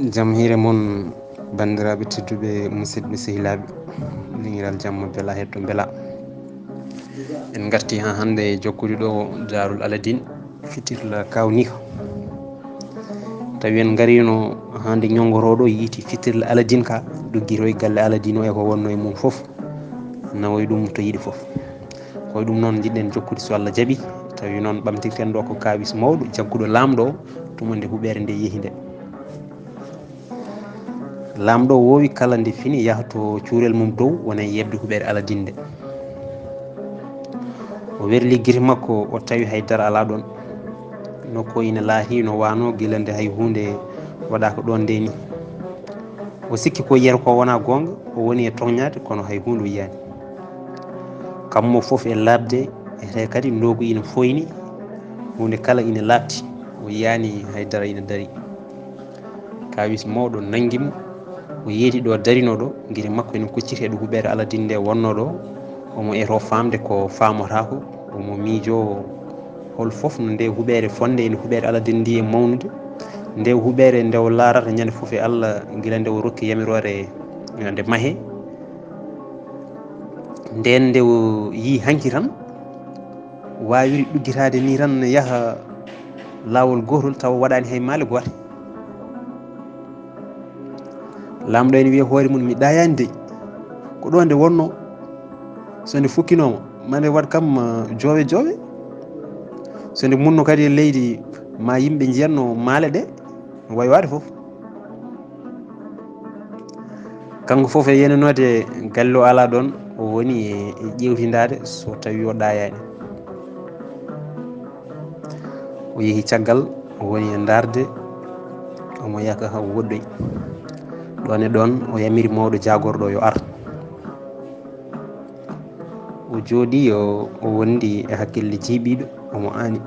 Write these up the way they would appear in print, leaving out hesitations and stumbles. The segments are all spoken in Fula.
Jam hiire mon bandiraɓe tedduɓe musidɓe sehilaɓe dingiral jamma beela hetto beela en garti ha hande jokkude ɗo Darul Aladine fitirla kawnika tawi en garino hande ñoggoroɗo yiiti fitirla Aladine ka dogguitoy galle Aladine o e ko wonno e mum foof nawoy ɗum to yiiɗi foof koye ɗum noon jiɗɗen jokkude so Allah jaaɓi tawi noon ɓamtirten ɗo ko kawis mawɗo jagguɗo lamɗo o tumande huɓere nde yeehi nde lamɗo o wowi kala nde fini yaaha to cuurel mum dow wona e yebde huɓere Aladine nde o weeri liggiti makko o tawi haydara ala ɗon nokku ina laahi no wano guila nde hay hunde waɗaka ɗon nde ni o sikki ko yiyata ko wona gonga o woni e toññade kono hay hunde o yiyani kammo foof e labde ete kadi ndogu ina foyni hunde kala ina labti o yiyani haydara ina daari kawis mawɗo nanguimo o yeeti ɗo darino ɗo guite makko ene kucciti e ɗo huɓere Aladine nde wonno ɗo omo eto famde ko famotako omo miijo hol foof no nde huɓere fonde ene huɓere Aladine ndi e mawnude nde huɓere nde o larata ñande foof e Allah guila nde o rokki yamirore nde maahe nden nde o yi hanki tan wawiri ɗuggitade ni tan yaaha lawol gotol tawa waɗani hay maale gote lamɗo ene wiya hoore mum mi ɗayani de ko ɗo nde wonno so nde fukkinoma mande waɗ kam joowe joowe so nde munno kadi e leydi ma yimɓe jiiyanno maale ɗe way wade foof kanko foof e yenanode galle o ala ɗon o woni e ƴewtidade so tawi o ɗayani o yeehi caggal o woni e darde omo yaka ha woɗɗoy ɗon e ɗon o yamiri mawɗo jagorɗo yo ar o jooɗi o wondi e hakkille jiiɓiɗo omo ani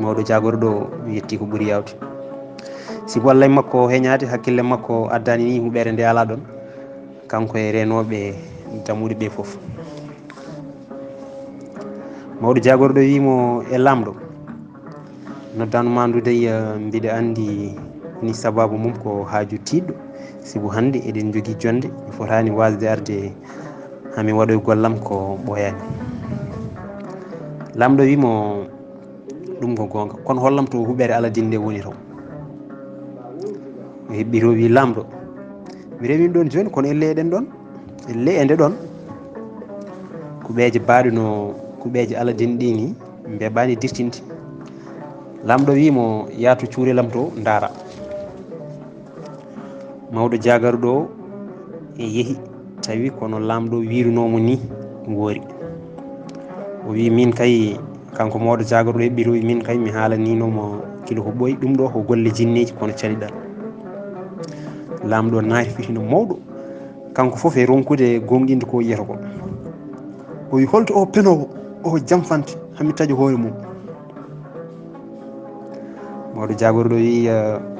mawɗo jagorɗo yetti ko ɓuuri yawde siko Allah e makko heñade hakkille makko addani ni huɓere nde ala ɗon kanko e renoɓe dammuɗe ɓe foof mawɗo jagorɗo wimo e lamɗo noddanma ndude mbiɗa andi ni sababu mum ko haaju tiɗɗo sibu hande eɗen jogui jonde mi fotani wasde arde hami waɗoy gollam ko ɓoyani lamɗo wimo ɗum ko gonga kono hollam to huɓere Aladine nde woni taw o heɓɓito wi lamɗo mi rewino ɗon joni kono elle eɗen ɗon elle e nde ɗon kuɓeje baɗe no kuɓeje Aladine ɗi ni beɓani dirtinde lamɗo wimo yaatu cuurelam to daara mawɗo jagaruɗo o e yeehi tawi kono lamɗo wirunomo ni woori o wi min kay kanko mawɗo jagaruɗo heɓɓito wi min kay mi haalaninomo kilo ko ɓooyi ɗum ɗo ko golle jinneji kono caliɗa lamɗo naati fitino mawɗo kanko foof e ronkude gonɗinde ko yiyata ko o wi holto o penowo o jamfante hami taƴa hoore mum mawɗo jagorɗo wi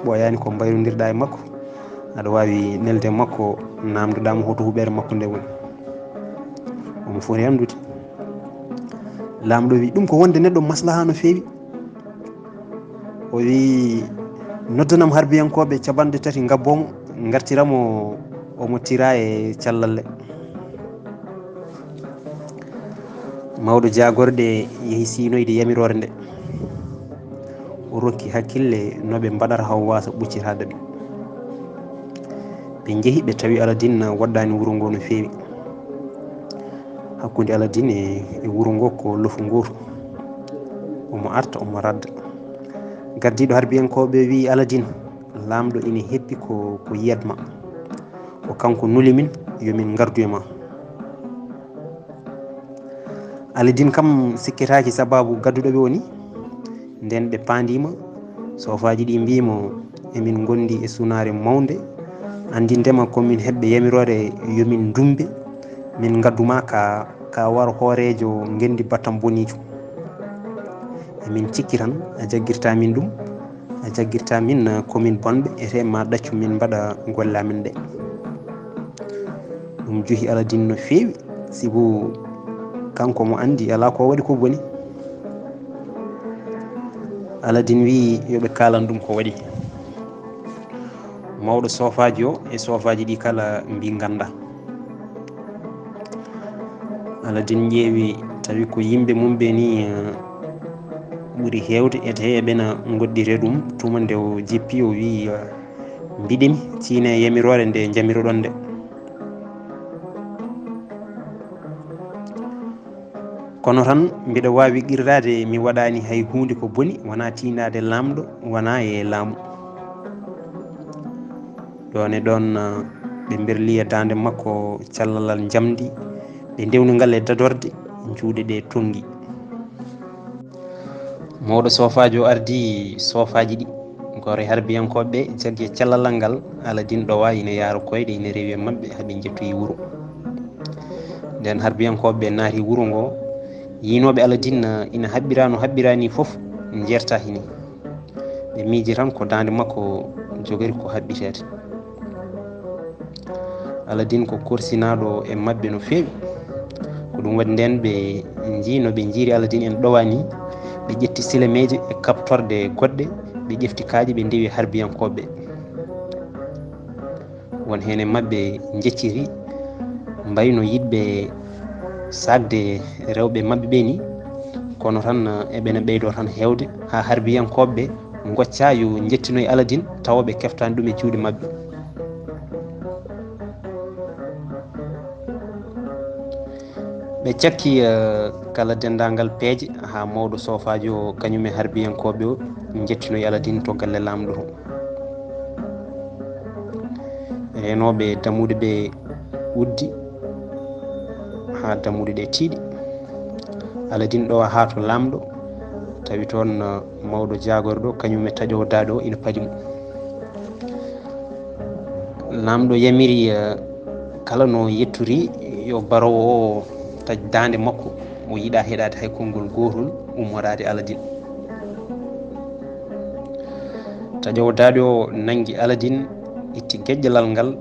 ɓoyani ko bayrodirɗa e makko aɗa wawi nelde makko namdoɗamo hoto huɓere makko nde woni omo foti andude lamɗo wi ɗum ko wonde neɗɗo maslaha no fewi o wi noddanam harbiyankoɓe capanɗe tati gabbomo gartiramo omo tira e callalle mawɗo jagorɗe yeehi sinoyde yamirore nde o rokki hakkille noɓe mbaɗata haw wasa ɓuccitade ɓe ɓe jeehi ɓe tawi Aladine waɗɗani wuuro ngo no fewi hakkude Aladine e wuuro ngo ko lofu gotu omo arta omo radda gardiɗo harbiyankoɓe wi Aladine lamɗo ina heppi ko yiyatma ko kanko nuli min yomin gardu e ma Aladine kam sikketaki sababu gadduɗoɓe woni nden ɓe pandima sofaji ɗi mbimo emin gondi e sunare mawde andindema komin heɓɓe yamirore yomin dumbe min gadduma ka waro hoorejo gendi battam bonijo emin cikki tan a jagguirta min ɗum a jagguirta min komin bonɓe ete ma ɗaccu min mbaɗa golle amin ɗe ɗum johi Aladine no fewi sibu kanko mo andi ala ko waɗi ko boni Aladine wi yoɓe kalan ɗum ko waɗi mawɗo sofaji o e sofaji ɗi kala mbi ganda. Aladin ƴeewi tawi ko yimɓe mum ɓe ni ɓuri hewde e tawi eɓena goddire ɗum tuma nde o jippi o wi mbiɗimi ciine yamirore nde jamiroɗon nde. kono tan mbiɗa wawi qirrade mi waɗani hay hunde ko boni wona tinade lamɗo wona e laamu. ɗon e ɗon ɓe berli e dande makko callalal jamdi ɓe ndewnugal e dadorde juuɗe ɗe tongi. mawɗo sofaji o ardi sofaji ɗi gore harbiyankoɓe jaggi e callalal ngal Aladine ɗowa ina yaara koyɗe ina rewi e mabɓe haaɓe jettoyi wuuro. nden harbiyankoɓe naati wuuro ngo yinoɓe Aladine ina haɓɓira no haɓɓirani foof jerta hini ɓe miiji tan ko dande makko jogori ko haɓɓitede. Aladine ko korsinaɗo e mabɓe no feewi ko ɗum waɗi nden ɓe jiino ɓe jiiri Aladine en ɗowani ɓe ƴetti silemeji e kaɓtorde goɗɗe ɓe ƴefti kaaƴe ɓe ndewi harbiyankoɓe won hen e mabɓe jecciri mbayno yiɗɓe sagde rewɓe mabɓe ɓe ni kono tan eɓena ɓeydo tan hewde ha harbiyankoɓe gocca yo jettinoye Aladine tawa ɓe keftani ɗum e juuɗe mabɓe. ɓe cakki kala dendagal peeje ha mawɗo sofaji o kañum e harbiyankoɓe o jettinoye Aladine to galle lamɗo to. renoɓe dammuɗe ɓe uddi ha dammuɗe ɗe tiiɗi. Aladine ɗo ha to lamɗo tawi toon mawɗo jagorɗo kañum e taƴowo daaɗo o ina paadi mo. lamɗo yamiri kala no yetturi yo barowo o taƴ dande makko o yiiɗa heɗade hay konngol gotol ummorade Aladine. taƴowo daaɗo o nangui Aladine itti gueƴƴalal ngal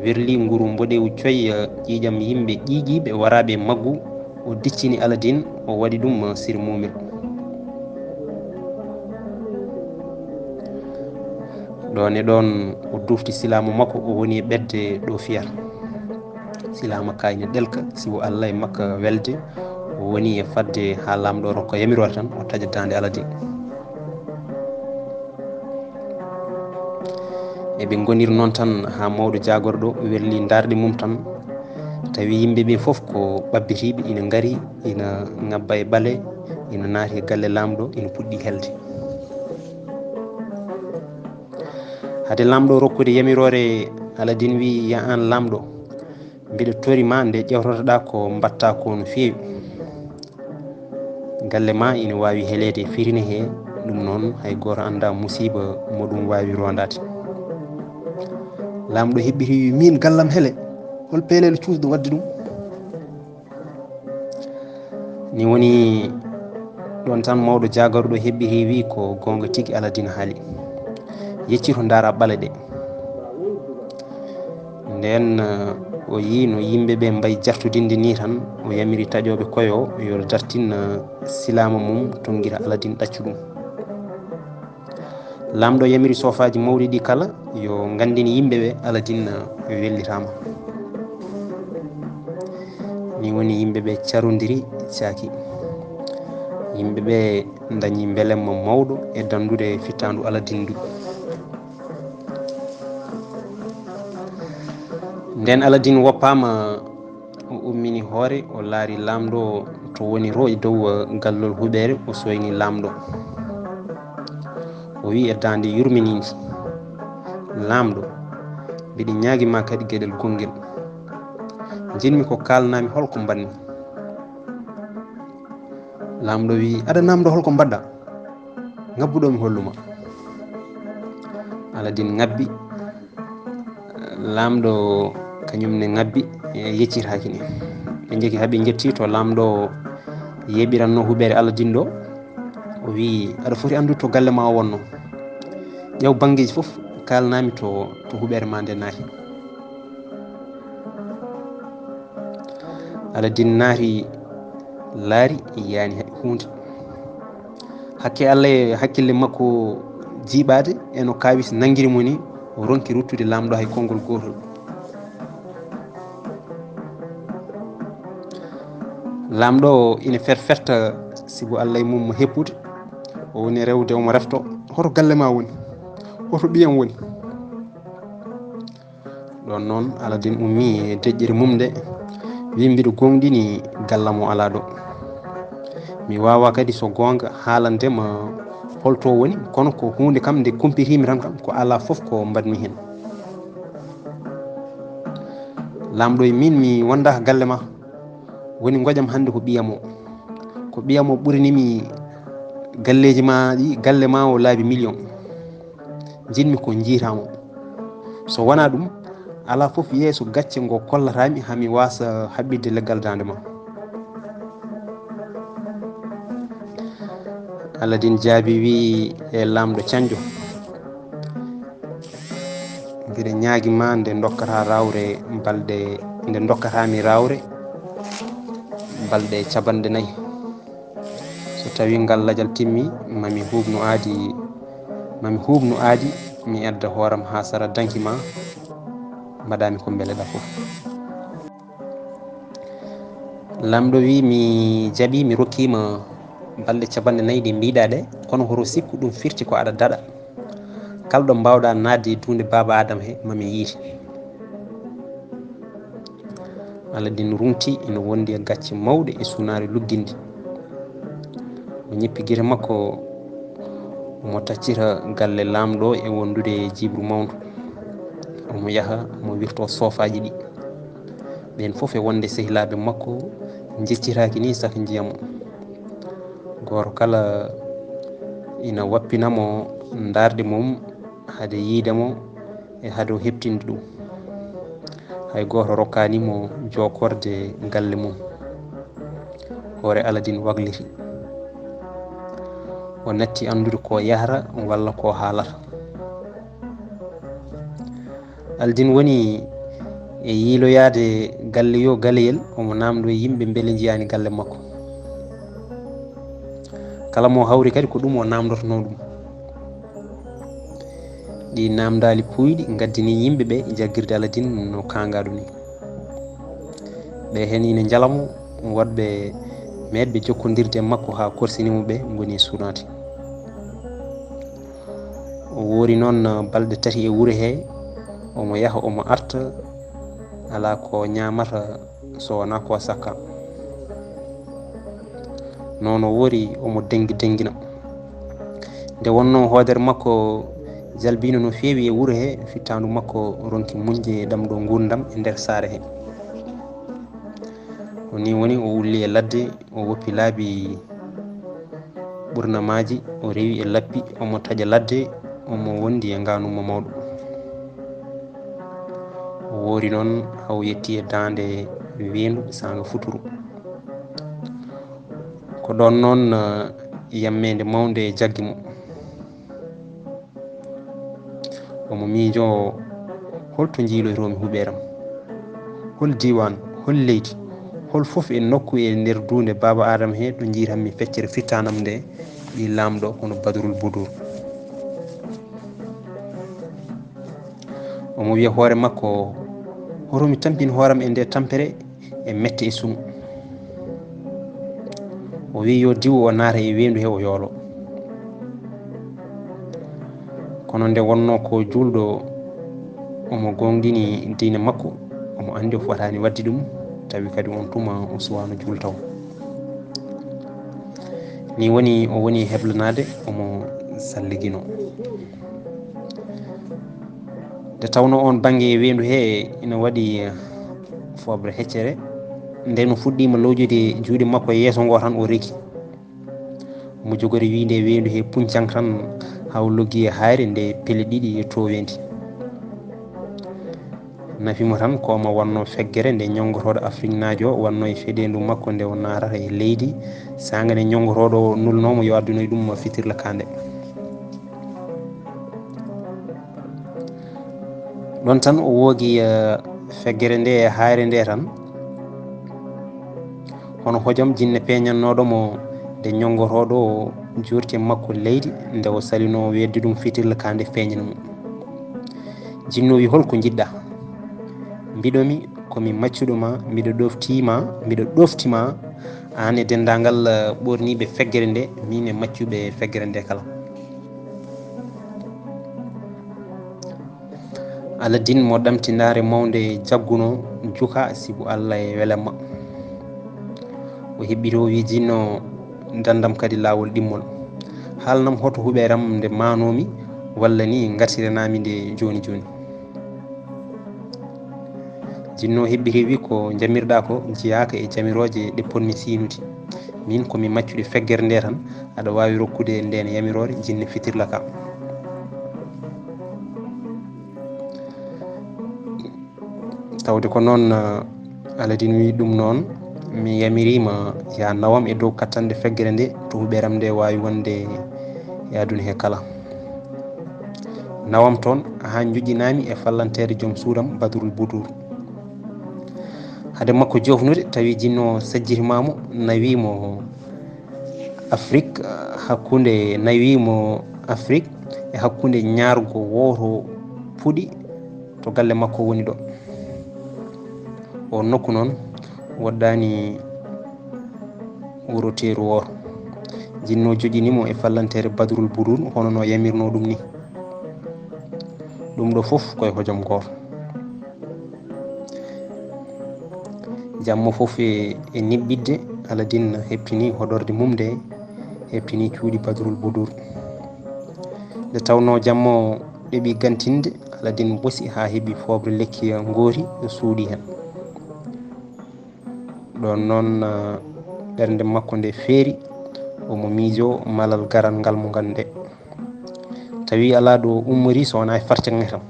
werli nguru mboɗewu coyi ƴiƴam yimɓe ƴiƴiɓe waraɓe maggu o diccini Aladine o waɗi ɗum sir mumel. ɗon e ɗon o dufti silama makko o woni e ɓedde ɗo fiyata silama ka ina ɗelka siwo Allah e makka welde o woni e fadde ha lamɗo rokko yamirore tan o taƴa dande Aladine. eɓe goniri noon tan ha mawɗo jagorɗo werli darde mum tan tawi yimɓeɓe foof ko ɓabbitiɓe ina gaari ina ngabba e ɓaale ina naati e galle lamɗo ina puɗɗi helde. hade lamɗo rokkude yamirore Aladine wi ya an lamɗo mbiɗa torima nde ƴewtotoɗa ko mbatta ko no feewi galle ma ina wawi helede e firine he ɗum noon hay goto anda musiba moɗum wawi rondade. lamɗo heɓɓiti wi min gallam heele hol peelel cuusɗo wadde ɗum. ni woni ɗon tan mawɗo jagorɗo heɓɓiti wi ko gonga tigui Aladine haali yecci to daara ɓaale ɗe. nden o yi no yimɓeɓe mbayi jartudinde ni tan o yamiri taƴoɓe koyo yo dartin silama mum tonguira Aladine ɗaccu ɗum. lamɗo yamiri sofaji mawɗi ɗi kala yo gandine yimɓeɓe Aladine wellitama. ni woni yimɓeɓe carodiri caaki yimɓeɓe dañi beelemma mawɗo e dandude fittandu Aladine ndu. nden Aladine woppama o ummini hoore o laari lamɗo to woni ro e dow gallol huɓere o soyni lamɗo o wi e dande yurminide lamɗo mbiɗa ñaaguima kadi gueɗel gonguel jinmi ko kalnami holko mbanmi. lamɗo wi aɗa namdo holko mbaɗɗa ngabbuɗo mi holluma. Aladine ngabbi lamɗo kañumne ngabbi yeccitaki ni ɓe jegui haaɓe jetti to lamɗo yeɓiranno huɓere Aladine ɗo o wi aɗa foti andude to galle ma o wonno ƴeew banggueji foof kalnami to huɓere ma nde naati. Aladine naati laari yani hunde hakke Allah e hakkille makko jiiɓade eno kawis nanguiri mo ni o ronki ruttude lamɗo hay konngol gotol. lamɗo o ina ferta sigo Allah e mum mo heppude o woni rewde omo refto hoto galle ma woni, hoto ɓiyam woni. ɗon noon Aladine ummi e deƴƴere mum nde wi mbiɗo gonɗini gallam o ala ɗo. mi wawa kadi so gonga haalandema holto woni, kono ko hunde kam nde kumpitimi tan kam ko ala foof ko mbaɗmi hen. lamɗo e min mi wonda galle ma, woni goƴam hande ko ɓiyam o, ko ɓiyam o ɓurinimi galleji ma ɗi, galle ma o laabi million, jinmi ko jiitamo. so wona ɗum ala foof yeeso gacce ngo kollatami hami wasa haɓɓidde leggal dande ma. Aladine jaabi wi e lamɗo canjo, mbiɗa ñaaguima nde dokkata rawre balɗe, nde dokkatami rawre balɗe capanɗe 4, so tawi ngal ladial timmi mami hubnu aadi mi edda hooram ha sara dankima mbaɗami ko beleɗa foof. lamɗo wi mi jaaɓi mi rokkima balɗe capanɗe 4 ɗe mbiɗa ɗe, kono horo sikku ɗum firti ko aɗa daɗa, kalɗo mbawɗa nadde e dunde baba Adama he mami yiiti. Aladine runti ina wondi e gacce mawɗe e sunare luggindi. o ñippi guite makko omo taccita galle lamɗo e wondude e jibru mawdu, omo yaha omo wirto sofaji ɗi, ɓen foof e wonde sehilaɓe makko jeccitaki ni saka jiyamo. goto kala ina wappinamo darde mum hade yiidemo e hade o heptinde ɗum, hay goto rokkanimo jokorde galle mum. hoore Aladine wagliti, o natti andude ko yahata walla ko haalata. Aladine woni e yiiloyade galle yo galeyel omo namdo yimɓe beele jiyani galle makko, kala mo hawri kadi ko ɗum o namdotono ɗum. ɗi namdali puyɗi gaddini yimɓeɓe jagguirde Aladine no kangaɗo ni. ɓe hen ina jalamo waɗɓe meɗɓe jokkodirde makko ha korsinimo ɓe goni sunati. o woori noon balɗe 3 e wuuro he, omo yaha omo arta ala ko ñamata so wona ko sakka. noon o woori omo denguina, nde wonno hoodere makko jalbino no feewi e wuuro he, fittandu makko ronki muñde ɗam ɗo gurdam e nder saare he. ni woni o wulli e ladde, o woppi laabi ɓurnamaji, o rewi e lappi, omo taaƴa ladde, omo wondi e nganuma mawɗo. o woori noon haw yetti e dande wendu sanga futuru. ko ɗon noon yammede mawde jaggi mo. omo miijo holto jiiloytomi huɓeram, hol diwan, hol leydi, hol foof e nokku e nder dunde baba Adama he ɗo jiitanmi feccere fittanam nde ɗi lamɗo hono Badrul Budur. omo wiya hoore makko hotomi tampini hooram e nde tampere e mette e sunu. o wi yo diwu o naata e wendu he o yoolo, kono nde wonno ko julɗo omo gonɗini diine makko, omo andi o fotani wadde ɗum, tawi kadi on tuma o suwano jultaw. ni woni o woni heblanade, omo salligino. nde tawno on banggue e wendu he ina waɗi fobre heccere, nden o fuɗɗima lowjude juuɗe makko e yeeso ngo tan o reki, omo jogori winde e wendu he puncang tan haw loggi e hayre nde pelle ɗiɗi e towendi. nafimo tan ko omo wanno feggere nde ñongotoɗo Afrique naajo wanno e feɗendu makko nde o narata e leydi, sanga nde ñongotoɗo nulnomo yo addunoye ɗum fitirla kande. ɗon tan o woogi feggere nde e hayre nde tan, hono hojom jinne peñannoɗomo nde ñongotoɗo jurti makko leydi, nde o salino weddi ɗum fitirla kande feñana mum. jinno wi holko jiɗɗa. Mbiɗomi komi maccuɗo ma, mbiɗo ɗoftima an e dendagal ɓorniɓe feggere nde, min e maccuɓe feggere nde kala. Aladine mo ɗamtindare mawde jagguno juka sibu Allah e welemma. O heɓɓito wi jinno dandam kadi lawol ɗimmol. Haalnam hoto huɓeram nde manomi walla ni gartiranami nde joni joni. Jinno heɓɓiti wi ko jamirɗa ko jeyaka e jamiroje ɗe ponmi sinude. Min komi maccuɗe feggere nde tan, aɗa wawi rokkude nden yamirore jinne fitirla ka. Tawde ko noon Aladine wi ɗum noon mi yamirima ya nawam e dow kattande feggere nde to huɓeram nde wawi wonde yaduni he kala. Nawam toon ha joƴƴinami e fallantere joom suudam Badrul Boudour. Hade makko jofnude tawi jinno sajjitimamo nawimo Afrique e hakkude ñaargo woto puɗi to galle makko woni ɗo. O nokku noon woddani wuro teeru woto. Jinno joƴinimo e fallantere Badrul Boudour hono no yamirno ɗum ni. Ɗum ɗo fof koye hojom goto. Jammo fof e niɓɓidde Aladine heɓtini hoɗorde mum nde, heɓtini cuuɗi Badrul Boudour. Nde tawno jammo ɗeɓi gantinde, Aladine bosi ha heeɓi fobre lekki goori suuɗi hen. ɗon noon ɓernde makko nde feeri, omo miijo malal garal ngal mo gande. Tawi ala ɗo ummori so wona e farcaŋŋe tan,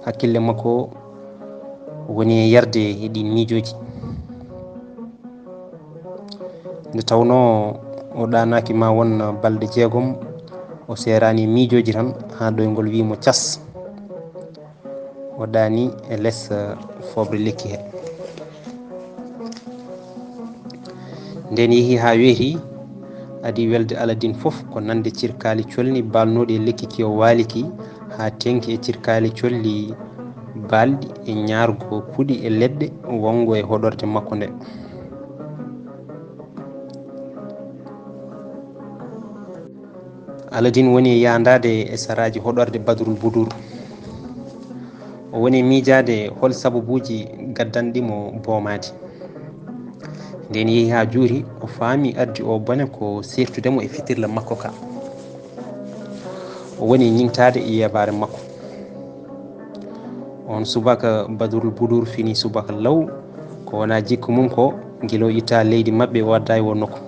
hakkille makko woni e yarde e ɗi miijoji. Nde tawno o ɗanaki ma won balɗe 6 o serani miijoji tan ha ɗoygol wimo cas, o ɗani e less fobre lekki he. Nden yeehi ha weeti, adi welde Aladine fof ko nande cirkali colni balnoɗi e lekki ki o waliki, ha tengti e cirkali colli balɗi e ñaargo puɗi e leɗɗe wongo e hoɗorde makko nde. Aladine woni e yandade e saraji hoɗorde Badrul Boudour. O woni miijade hol sababuji gaddanɗimo boomade. Nden yeehi ha juuri, o faami addi o bone ko seftudemo e fitirla makko ka. O woni ñingtade e yebare makko. On subaka Badrul Boudour fini subaka law, ko wona jikku mum ko guilo itta leydi mabɓe o wadda e wo nokku.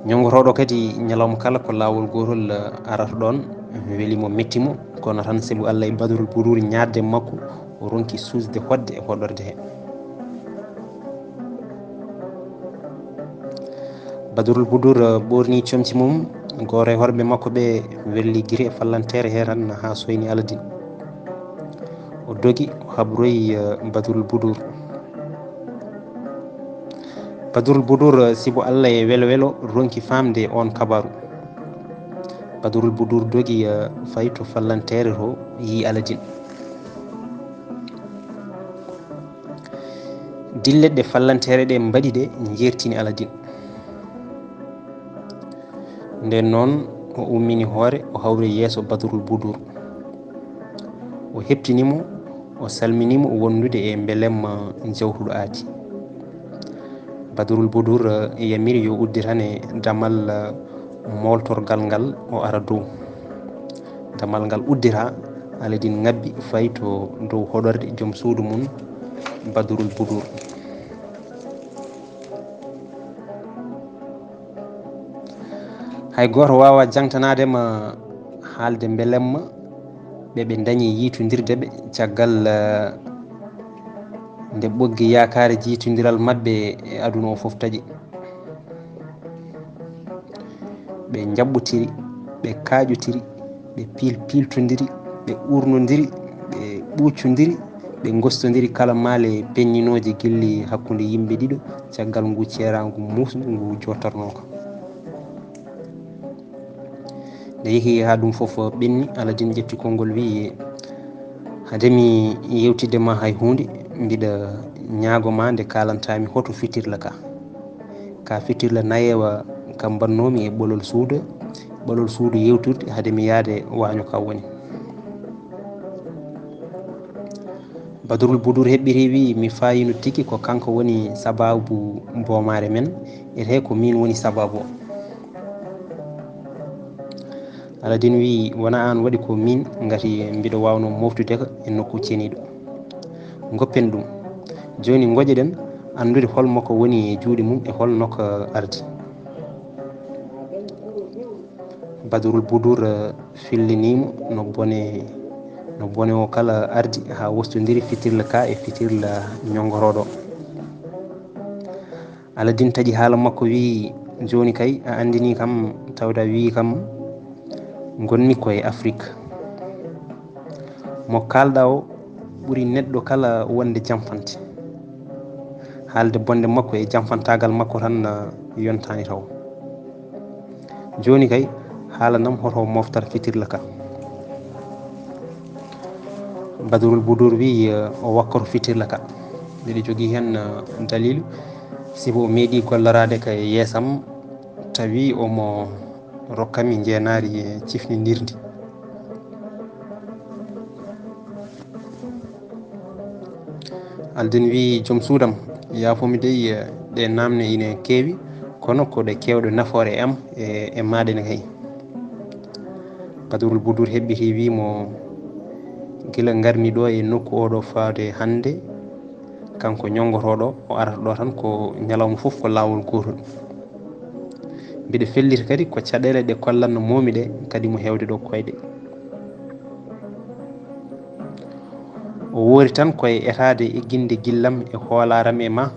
Ñongotoɗo kadi ñalawma kala ko lawol gotol arata ɗon welimo mettimo, kono tan sabu Allah e Badrul Boudour ñadde makko, o ronki susde hodde e hoɗorde he. Badrul Boudour ɓorni comci mum, goto e horɓe makko ɓe welli guiri e fallantere he tan ha soyni Aladine. O dogi o habroyi Badrul Boudour. Badrul Boudour sibo Allah e welo welo ronki famde on kabaru. Badrul Boudour dogi fayi to fallantere to yi Aladine. Dilleɗe fallantere ɗe mbaɗi ɗe jertini Aladine. Nden noon o ummini hoore, o hawri yeeso Badrul Boudour. O heɓtinimo, o salminimo wondude e belemma jawtuɗo aadi. Badrul Boudour yamiri yo uddirane damal moltorgal ngal o ara dow. Damal ngal uddira, Aladine ngabbi fayi to dow hoɗorde joom suudu mum Badrul Boudour. Hay goto wawa jangtanadema haalde belemma ɓeɓe dañi yitodirdeɓe caggal nde ɓoggi yakare jitodiral mabɓe e aduna o foof taaƴi. ɓe jaɓɓotiri, ɓe kaƴotiri, ɓe piltodiri, ɓe urnodiri, ɓe ɓuccodiri, ɓe gostodiri kala maale peññinoje guilli hakkude yimɓe ɗiɗo caggal ngu ceeragu musdu ngu jottornoko. nde yeehi ha ɗum foof ɓenni Aladine ƴetti konngol wi hademi yewtidde ma hay hunde mbiɗa ñaagoma nde kalantami hoto fitirla ka fitirla nayewa kam bannomi e ɓolol suudu yewtude hademi yaade waño ka woni. Badrul Budur heɓɓiri wi mi fayino tigi ko kanko woni sababu boomare men ete ko min woni sababu o. Aladine wi wona an waɗi ko min gati mbiɗa wawno moftude ko e nokku ceniɗo. Goppen ɗum joni goƴeɗen andude holmoko woni e juuɗe mum e holno ko ardi. Badrul Budur fillinimo no bone o kala ardi ha wostodiri fitirla ka e fitirla ñongoroɗo. Aladine taƴi haala makko wi joni kay a andini kam tawde a wi kam gonmi koye Afrique mo kalɗa o ɓuuri neɗɗo kala wonde jamfante, haalde bonde makko e jamfantagal makko tan yontani taw. Joni kay haalanam hoto moftar fitirla ka. Badrul Budur wi o wakkoto fitirla ka mbiɗa jogui hen dalilu sibo meeɗi gollorade ka yeesam tawi omo rokkami jeenari e cifnidirdi. Aladine wi joom suudam yafomi dey ɗe namne ine keewi kono koɗe kewɗe nafoore e am e maɗene kay. Badrul Budur heɓɓiti wimo gila garmi ɗo e nokku oɗo faade hande kanko ñongotoɗo o arata ɗo tan ko ñalawma foof ko lawol gotol. Mbiɗa fellita kadi ko caɗele ɗe kollatno momi ɗe kadi mo hewde ɗo koyɗe. O woori tan koye etade egginde gillam e hoolaram e ma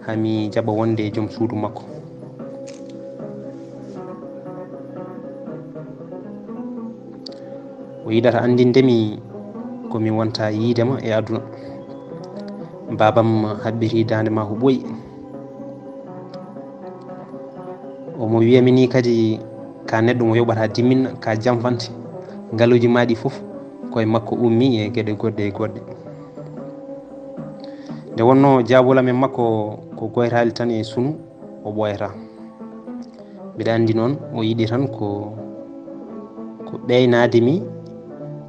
hami jaɓa wonde e joom suudu makko. O yiɗata andindemi komi wonta yiidema e aduna. Babam haɓɓiri dande ma ko ɓooyi. Omo wiyami ni kadi ka neɗɗo mo yoɓata diminna ka jamfante ngaluji maɗi foof koye makko ummi e gueɗe goɗɗe e goɗɗe. Nde wonno jabulam e makko ko goytali tan e sunu o ɓoyata. Mbiɗa andi noon o yiɗi tan ko ɓeynademi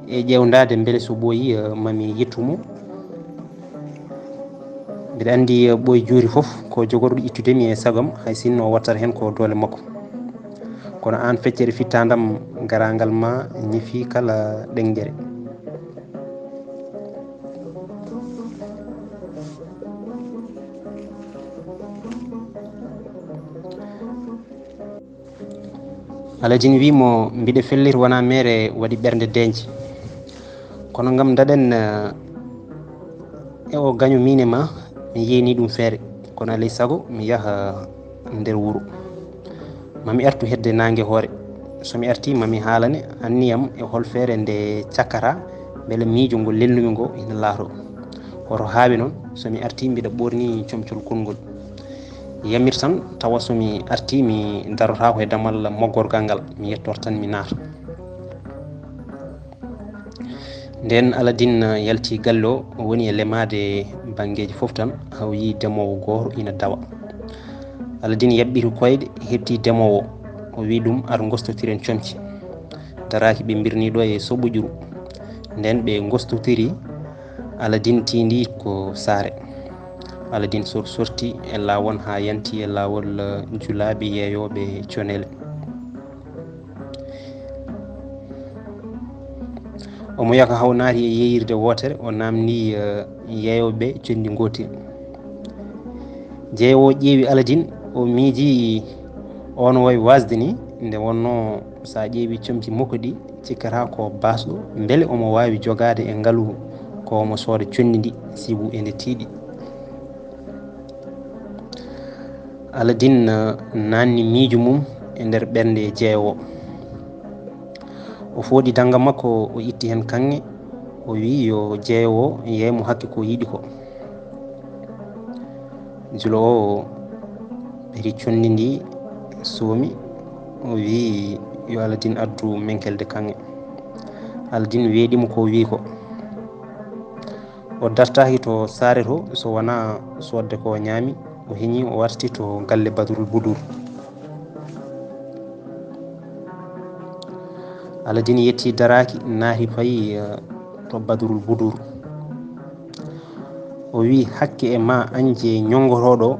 e ƴewdade beele so ɓooyi mami yettumo. Mbiɗa andi ɓooyi juuri foof ko jogorɗo ittudemi e sagam hay sinno o wattata hen ko doole makko. Kono an feccere fittadam garagal ma ñifi kala ɗenguere. Aladine wimo mbiɗa fellir wona mere waɗi ɓernde denje kono gam daɗen e o gaño min e ma mi yeyni ɗum feere kono alay saago mi yaaha nder wuuro mami artu hedde nangue hoore. Somi arti mami haalane anniyam e hol feere nde cakkata beele miijo ngol lelnumi ngo ina laato. Woto haaɓe noon somi arti mbiɗa ɓorni comcol konngol yamir tan tawa somi arti mi darotako e damal moggorgal ngal mi yettor tan mi naata. Nden Aladine yalti galle o woni e lemade banggueji foof tan haw yi demowo goto ina dawa. Aladine yaɓɓiri koyɗe hetti demowo o wi ɗum ar gostotiren comci daraki ɓe birniɗo e soɓoƴuru. Nden ɓe gostotiri Aladine tindi ko saare. Aladine sorti e lawol ha yanti e lawol julaɓe yeeyoɓe conele. Omo yaka haw naati e yeyirde wotere o namdi yeeyoɓe condi gotel. Jeeyowo ƴeewi Aladine o miiji ono wawi wasde ni nde wonno sa ƴeewi comci makko ɗi cikkata ko basɗo beele omo wawi jogade e ngaalu ko omo sooda condi ndi sibu ende tiiɗi. Aladine nanni miijo mum e nder ɓernde jeeyowo. O fooɗi dangam makko o itti hen kanŋe o wi yo jeeyowo yeymo hakke ko yiiɗi ko. Julo o ɓeri condi ndi soomi o wi yo Aladine addu menkelde kanŋe. Aladine weeɗimo ko wi ko o dartaki to saare to so wona sodde ko ñaami o heñi o warti to galle Badrul Budur. Aladine yetti daraki naati fayi to Badrul Budur. O wi hakke e ma anje ñongotoɗo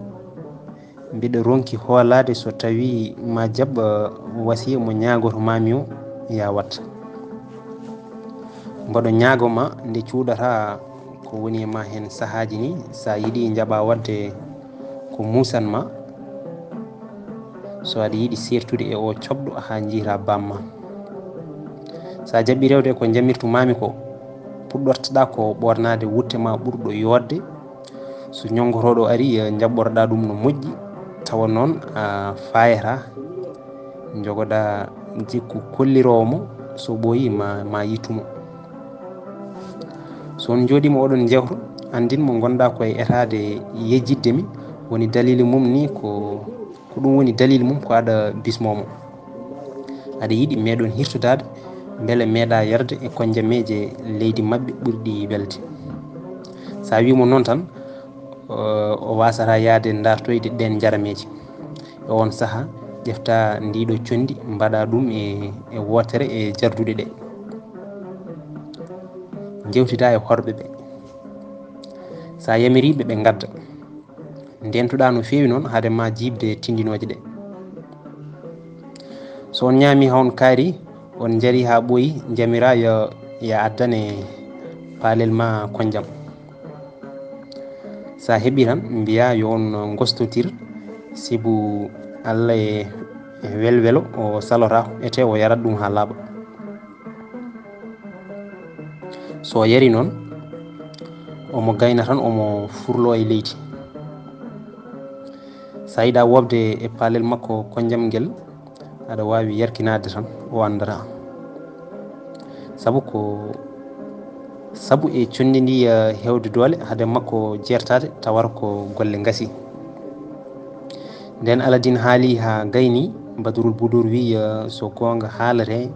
mbiɗa ronki hoolade so tawi ma jaɓ wasiya mo ñagoto mami o ya watta. mboɗo ñagoma nde cuuɗata ko woni e ma hen sahaji ni sa yiiɗi jaɓa wadde ko musanma so aɗa yiiɗi sertude e o coɓɗo ha jiita bamma. sa jaɓɓi rewde ko jamirtumami ko puɗɗortoɗa ko ɓornade wutte ma ɓurɗo yodde. so ñongotoɗo ari jaɓɓorɗa ɗum no moƴƴi tawa noon a fayata jogoɗa jikku kollirowo so ɓooyi ma yittumo. so on jooɗima oɗon jewto andin mo gonɗa koye etade yejjidde mi woni dalil mum ni ko ɗum woni dalil mum ko aɗa bismomo aɗa yiiɗi meɗon hirtudade beele meeɗa yarde e konjameje leydi mabɓe ɓurɗi welde. sa wimo noon tan o wasata yaade dartoyde ɗen jarameji. e on saaha ƴefta ndiɗo condi mbaɗa ɗum e wotere e jarduɗe ɗe jewtida e horɓe ɓe. sa yamiriɓe ɓe gadda ndentuɗa no fewi noon haade ma jibde tindinoje ɗe. so on ñaami ha on kaari on jaari ha ɓooyi jamira ya addane palel ma konjam. sa heeɓi tan mbiya yo on gostotir sibu Allah e welwelo o salotako ete o yarat ɗum ha laaɓa. so yari noon omo gayna tan omo furlo e leydi. sa yiɗa wobde e palel makko konjam ngel aɗa wawi yarkinade tan o andata sabu e condi ndi hewde doole haade makko jertade tawata ko golle gasi. nden Aladine haali ha gayni Badrul Budur wi so gonga haalate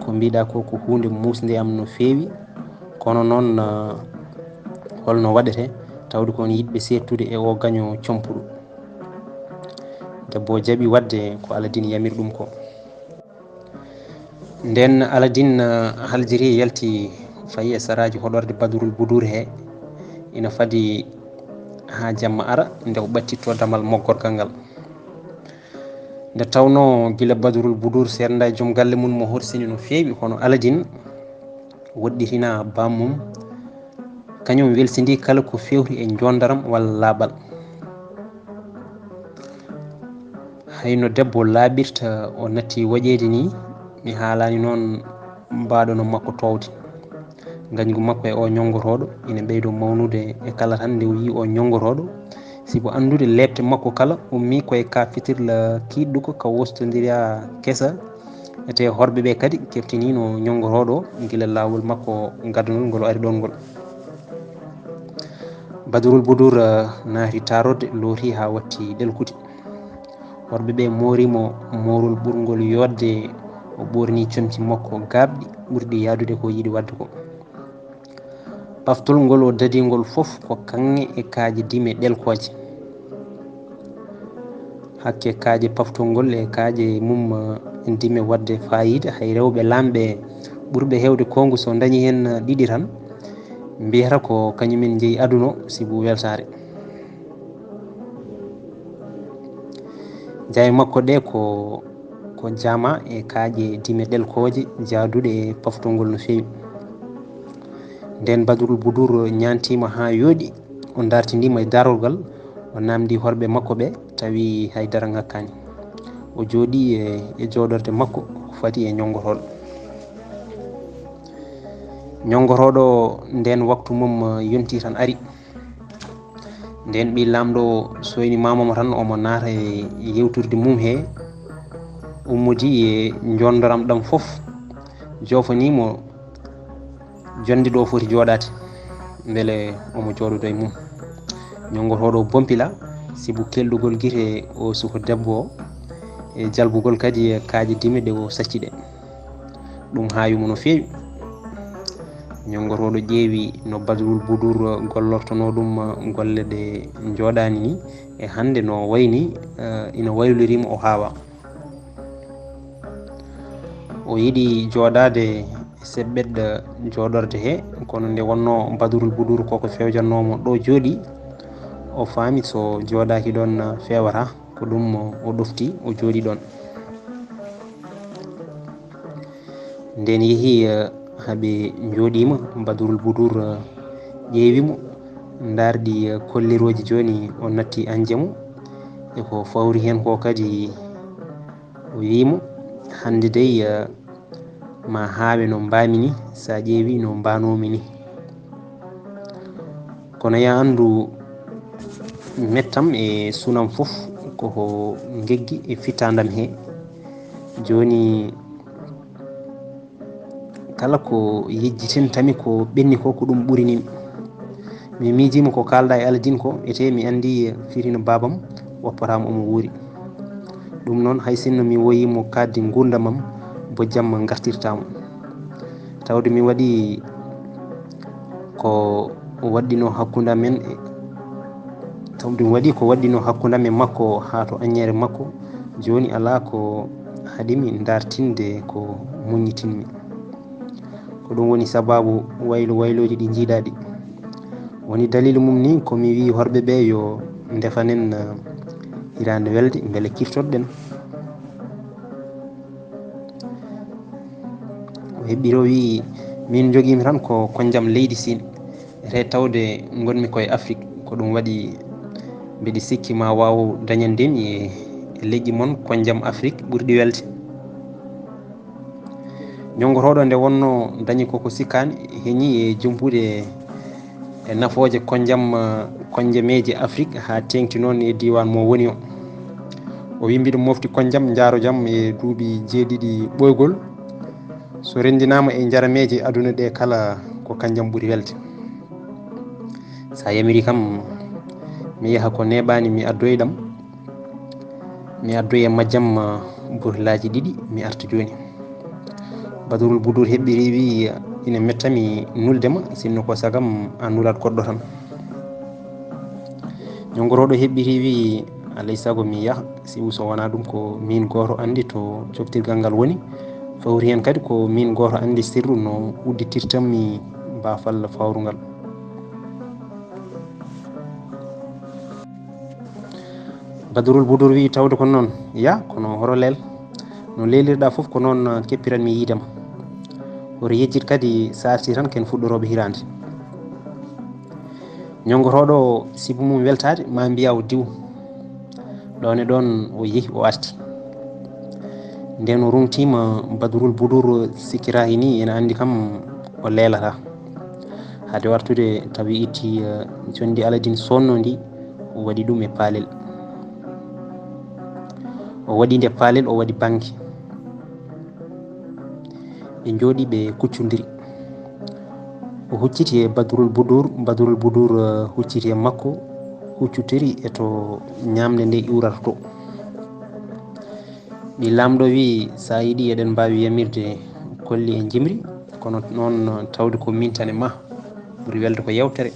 ko mbiɗa ko hunde musde am no fewi kono noon holno waɗete tawde kon yiɗɓe settude e o gaño compuɗo. debbo jaaɓi wadde ko Aladine yamiri ɗum ko. nden Aladine haljiri yalti fayi e saraji hoɗorde Badrul Budur he ina fadi ha jamma ara nde o ɓattitto damal moggorgal ngal. nde tawno gila Badrul Budur serda e joom galle mum mo horsini no fewi kono Aladine woɗɗitina bammum kañum welsidi kala ko fewti e jondaram walla laaɓal. hayno debbo laaɓirta o natti waƴede ni mi haalani noon mbaɗono makko towde. gañgu makko e o ñongotoɗo ina ɓeydo mawnude e kala tan nde wi o ñongotoɗo sibo andude lebte makko kala ummi koye ka fitirla kiɗɗuko ka wostodira kesa ete horɓeɓe kadi keftinino ñongotoɗo guila lawol makko gadanol ngol ari ɗon ngol. Badrul Budur naati tarode looti ha watti ɗelkude. horɓeɓe morimo morol ɓurgol yodde o ɓorni comci makko gabɗi ɓurɗi yadude ko yiɗi wadde ko. paftol ngol o dadigol foof ko kanŋe e kaaje dime ɗelkoje. hakke kaaje paftol ngol e kaaje mum dime wadde fayida hay rewɓe lamɓe ɓurɓe hewde kongu so dañi hen ɗiɗi tan mbiyata ko kañumen jeeyi aduno sibu weltare. jaye makko ɗe ko jama e kaaje dime ɗelkoje jaduɗe e paftol ngol no fewi. nden Badrul Budur ñantima ha yooɗi o dartidima e darolgal o namdi horɓe makko ɓe tawi haydara ngakkani. o jooɗi e jooɗorde makko ko fati e ñongotoɗo. ñongotoɗo nden waktu mum yonti tan ari. nden ɓi lamɗo soyni mamamo tan omo naata e yewturde mum he ummodi e jondoram ɗam foof jofanimo jonde ɗo foti joɗade beele omo jooɗodo e mum. ñongotoɗo bompila sibu kelɗugol guite o suko debbo o e jalbugol kadi e kaaje dime ɗe o sacci ɗe. ɗum haayimo no feewi. ñongotoɗo ƴeewi no Badrul Boudour gollortono ɗum golle ɗe jooɗani ni e hande no wayni ina waylorima o haawa. o yiɗi jooɗade seɓɓeɗɗo jooɗorde he, kono nde wonno Badrul Boudour koko fewjannomo ɗo jooɗi, o faami so jooɗaki ɗon fewata, ko ɗum o ɗofti o jooɗi ɗon. nden yeehi haɓe jooɗima, Badrul Boudour ƴeewimo, darɗi kolliroji joni o natti anjemo eko fawri hen ko kadi o wimo hande dey ma haawe no mbami ni, sa ƴeewi no mbanomi ni. kono ya andu mettam e sunam fof koko geggi e fitandam he. joni kala ko yejjitintami ko ɓenni ko ko ɗum ɓurinimi. mi miijima ko kalɗa e Aladine ko ete mi andi firino babam woppatama omo wuuri. ɗum noon hay sinno mi woyimo kaddi gurdamam bo jamma gartirtamo, tawde mi waɗi ko waɗɗino hakkude amen tawde mi waɗi ko waɗɗino hakkude amen makko ha to añere makko. joni ala ko haɗimi dartinde ko muñitinmi. ko ɗum woni sababu wayloji ɗi jiiɗaɗi. woni dalilu mum ni komi wi horɓeɓe yo defanen hirande welde beele kirtoɗen. o heɓɓiro wi min joguimi tan ko jaam leydi Sine, ete tawde gonmi koye Afrique, ko ɗum waɗi mbiɗi sikki ma waw dañandemi e leƴƴi moon ko jaam Afrique ɓurɗi welde. ñongotoɗo nde wonno dañi koko sikkani, heeñi e jumpude e nafoje konjameji Afrique ha tengti noon e diwan mo woni o. o wi mbiɗo mofti konjam jaaro jaam e duuɓi 7 ɓoygol, so rendinama e jarameje aduna ɗe kala ko kanjam ɓuuri welde. sa yamiri kam mi yaha ko neɓani mi addoya ɗam, mi addoya majjam burlaji 2 mi arta joni. Badrul Boudour heɓɓiri wi ina mettami nuldema sinno ko sagam a nulat goɗɗo tan. ñongotoɗo heɓɓiri wi alay saago mi yaha, sibu so wona ɗum ko min goto andi to coftirgal ngal woni, fawri hen kadi ko min goto andi sirru no udditirtanmi bafal fawrugal. Badrul Boudour wi tawde ko noon ya kono horo leel, no lelirɗa foof ko noon keppiranmi yiidema. oto yejjit kadi sarti tan ken fuɗɗoroɓe hirande. ñongotoɗo sibu mum weltade ma mbiya o diw ɗon e ɗon o yeehi o arti. nden o rumtima Badrul Boudour sikkirahi ni ene andi kam o leelata. hade wartude tawi itti jondi Aladine sonno ndi o waɗi ɗum e paalel. o waɗi nde paalel o waɗi banque. ɓe jooɗi ɓe kuccodiri. o hucciti e Badrul Boudour hucciti e makko, huccutiri e to ñamde nde iwrata to. ɓi lamɗo wi sa yiiɗi eɗen mbawi yamirde kolli e jimri, kono noon tawde ko mintane ma ɓuuri welde ko yewtere.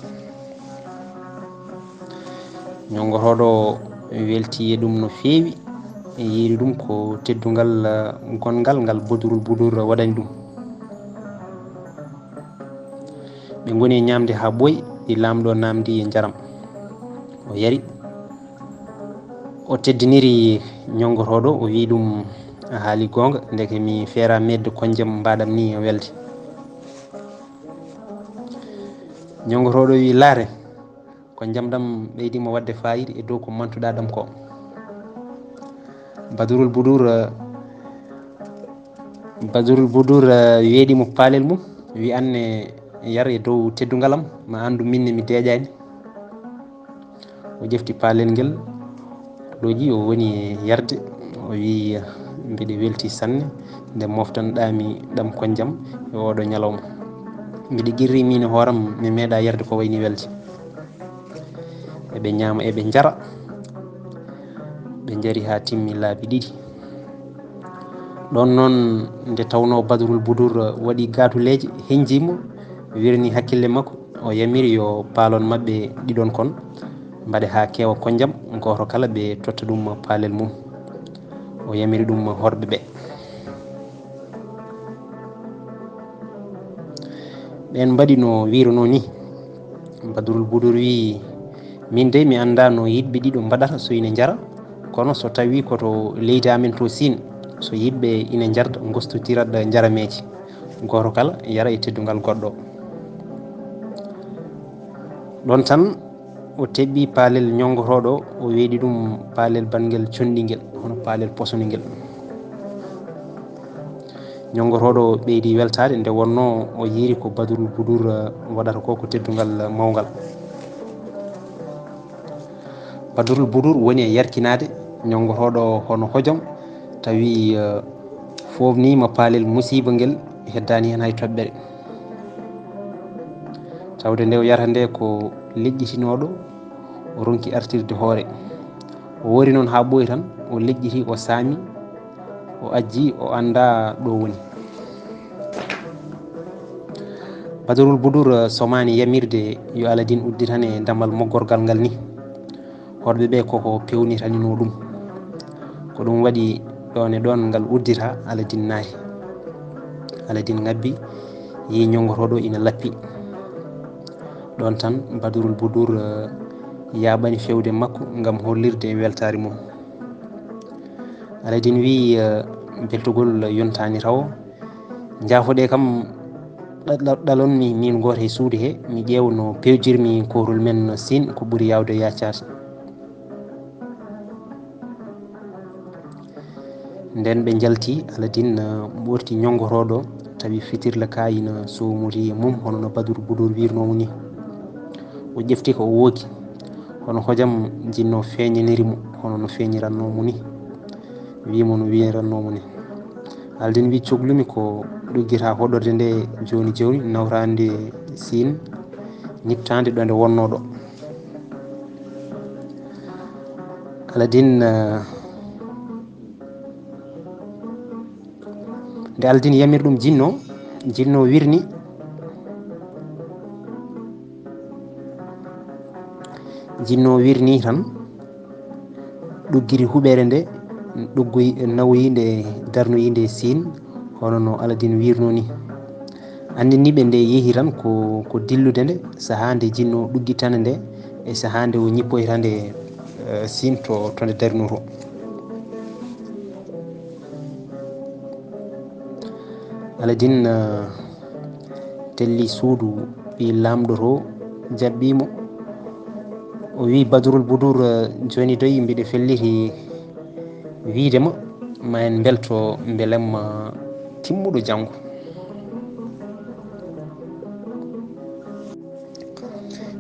ñongotoɗo welti e ɗum no feewi, e yiiri ɗum ko teddugal gongal ngal Badrul Boudour waɗani ɗum. ɓe goni e ñamde ha ɓooyi, ɗi lamɗo namdi e jaram. o yari, o teddiniri ñongotoɗo, o wi ɗum a haali gonga, ndeke mi feera medde konjam mbaɗam ni welde. ñongotoɗo wi laare ko jam ɗam ɓeydima wadde fayida e dow ko mantuɗa ɗam ko. Badrul Boudour weeɗimo paalel mum, wi anne yar e dow teddugalam ma andu minne mi deeƴani. o ƴefti paalel ngel ɗoji o woni e yarde, o wi mbiɗa welti sanne nde moftanoɗami ɗam konjam e oɗo ñalawma. mbiɗa guirri min e hooram mi meeɗa yarde ko wayni welde. eɓe ñaama eɓe jara, ɓe jaari ha timmi laabi 2. ɗon noon nde tawno Badrul Boudour waɗi gatuleje henjimo wirni hakkille makko o yamiri yo paalon mabɓe ɗiɗon kon mbaɗe ha kewa konjam goto kala ɓe totta ɗum paalel mum o yamiri ɗum horɓe ɓe ɓen mbaɗi no wiruno ni Badrul Boudour wi min de mi anda no yiɗɓe ɗiɗo mbaɗata so ina jara kono so tawi koto leydi amen to Sine so yiɗɓe ina jarda gostotirat jarameji goto kala yara e teddugal goɗɗo ɗon tan o teɓɓi paalel ñongotoɗo o weeɗi ɗum paalel banguel conɗiguel hono paalel posoniguel ñongotoɗo ɓeydi weltade nde wonno o yiiri ko Badrul Boudour waɗata ko teddugal mawgal Badrul Boudour woni e yarkinade ñongotoɗo hono hojom tawi fofnima paalel musiba nguel heddani hen hay toɓɓere tawde nde o yarata nde ko leƴƴitinoɗo o ronki artirde hoore o wori noon ha ɓooyi tan o leƴƴiti o saami o ajji o anda ɗo woni Badrul Boudour somani yamirde yo Aladine udditan e damal moggorgal ngal ni horɓe ɓe koko pewnitanino ɗum ko ɗum waɗi ɗon e ɗon ngal uddita Aladine naati Aladine ngabbi yi ñongotoɗo ina lappi ɗon tan Badrul Boudour yaɓani fewde makko gam hollirde e weltare mum Aladine wi beltogol yontani taw jaafoɗe kam ɗalonmi min goto e suudu he mi ƴeewa no pewjirmi korol men Sine ko ɓuuri yawde yaccade nden ɓe jalti Aladine ɓorti ñongotoɗo tawi fitirla kayina somori e mum hono no Badrul Boudour wirnomo ni o ƴefti ko o wooki hono hojam jinno feñanirimo hono no feñirannomo ni wimo no wirannomo ni Aladine wi cohlumi ko ɗoggita hoɗorde nde joni joni nawrande Sine ñittande ɗo nde wonnoɗo Aladine nde Aladine yamiri ɗum jinno wirni tan ɗoggiri huɓere nde nawoyinde darnoyinde Sine hono no Aladine wirno ni andiniɓe nde yeehi tan ko dillude nde saaha nde jinno ɗuggitane nde e saaha nde o ñippoytande Sine to nde darno to Aladine telli suudu ɓi lamɗo to jaɓɓimo o wi Badrul Boudour joni doyi mbiɗa felliti wiidema ma en belto beelemma timmuɗo janggo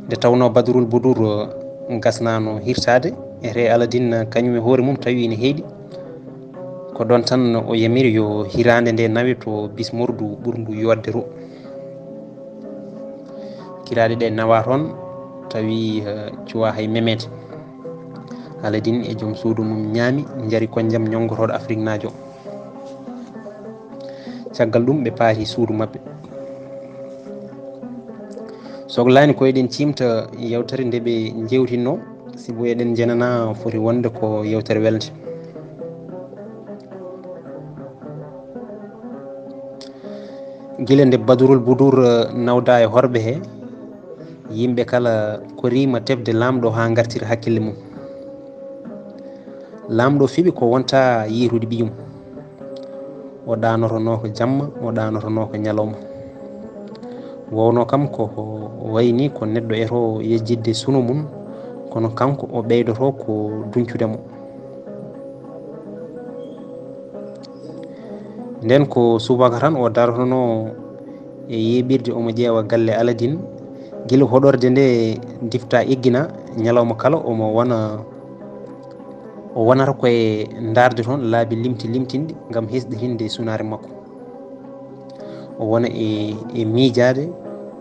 nde tawno Badrul Boudour gasnano hirtade ete Aladine kañum e hoore mum tawi ine heeɗi ko ɗon tan o yamiri yo hirande nde nawe to bismordu ɓurdu yodde to kiraɗe ɗe nawa toon tawi cuwa hay memede Aladine e joom suudu mum ñaami jaari konjam ñongotoɗo Afrique najo caggal ɗum ɓe paati suudu mabɓe sohlani ko eɗen cimta yewtere nde ɓe jewtinno sibo eɗen jenana foti wonde ko yewtere welde guila nde Badrul Boudour nawda e horɓe he yimɓe kala ko rima tefde lamɗo ha gartira hakkille mum lamɗo fiɓi ko wonta yiitude ɓiyum o ɗanotono ko jamma o ɗanotono ko ñalawma wowno kam ko wayni ko neɗɗo eto yejjidde suno mum kono kanko o ɓeydoto ko duncudemo nden ko subaka tan o darotono e yeɓirde omo ƴeewa galle Aladine guila hoɗorde nde difta eggina ñalawma kala omo wonata koye darde toon laabi limtinɗi gam hesɗitinde sunare makko o wona e miijade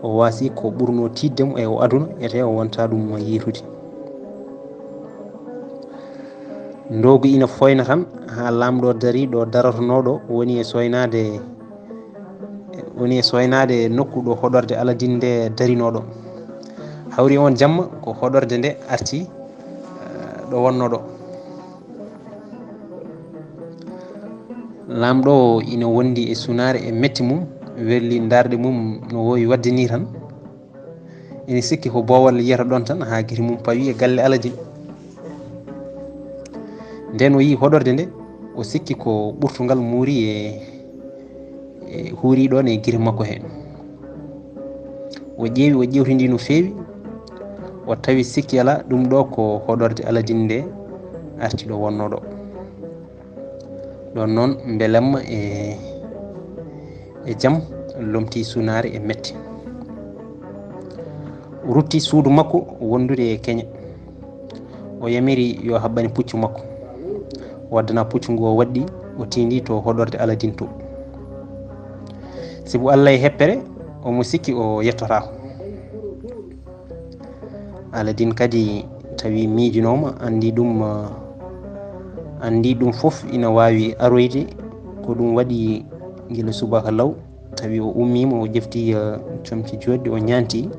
o wasi ko ɓurno tiddemo e o aduna ete o wonta ɗum yiitude ndogu ina foyna tan ha lamɗo dari ɗo daratonoɗo woni e soynade nokku ɗo hoɗorde Aladine nde darinoɗo. hawri on jamma ko hoɗorde nde arti ɗo wonnoɗo. lamɗo ina wondi e sunare e metti mum, welli darde mum no wowi wadde ni tan. ina sikki ko bowal yiyata ɗon tan ha guiri mum pawi e galle Aladine. nden o yi hoɗorde nde o sikki ko ɓurtugal muuri e huuri ɗon e guiri makko he. o ƴeewi o ƴewtidi no feewi, o tawi sikki ala ɗum ɗo ko hoɗorde Aladine nde arti ɗo wonnoɗo. ɗon noon belemma e jaam lomti sunare e metti. o rutti suudu makko wondude e keña. o yamiri yo haɓɓani puccu makko. o waddana puccu ngu o waɗɗi o tindi to hoɗorde Aladine to. sibu Allah e heppere omo sikki o yettotako. Aladine kadi tawi miijinoma andi ɗum foof ina wawi aroyde ko ɗum waɗi guila subaka law. tawi o ummima o ƴefti comci joɗɗi o ñanti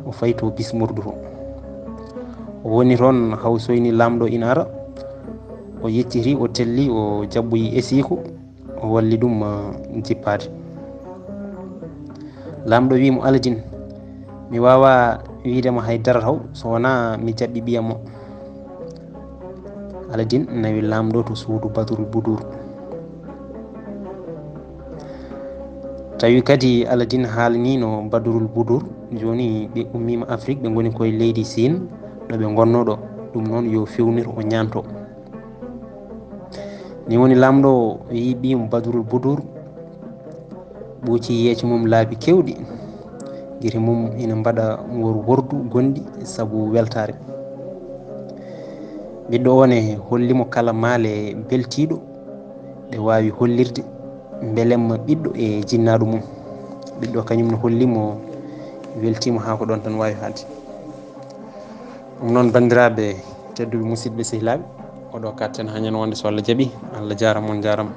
o fayi to bismurdu to. o woni toon haw soyni lamɗo ina ara. o yecciti o telli o jabboyi esiko o walli ɗum jippade. lamɗo wimo Aladine, mi wawa widema haydara taw so wona mi jaɓɓi ɓiyam o. Aladine nawi lamɗo to suudu Badrul Budur. tawi kadi Aladine haalnino Badrul Budur joni ɓe ummima Afrique ɓe goni koye leydi Sine ɗo ɓe gonnoɗo. ɗum noon yo fewnir o ñanto. ni woni lamɗo o yi ɓiymo Badrul Budur ɓuuci yeeso mum laabi kewɗi. guiri mum ina mbaɗa wordu gonɗi saabu weltare. ɓiɗɗo o ne hollimo kala maale beltiɗo ɗe wawi hollirde belemma ɓiɗɗo e jinnaɗo mum. ɓiɗɗo kañum ne hollimo weltima ha ko ɗon tan wawi haalde. ɗum noon bandiraɓe tedduɓe musidɓe sehilaɓe, oɗo katten hañen wonde so Allah jaaɓi. Allah jarama on jarama.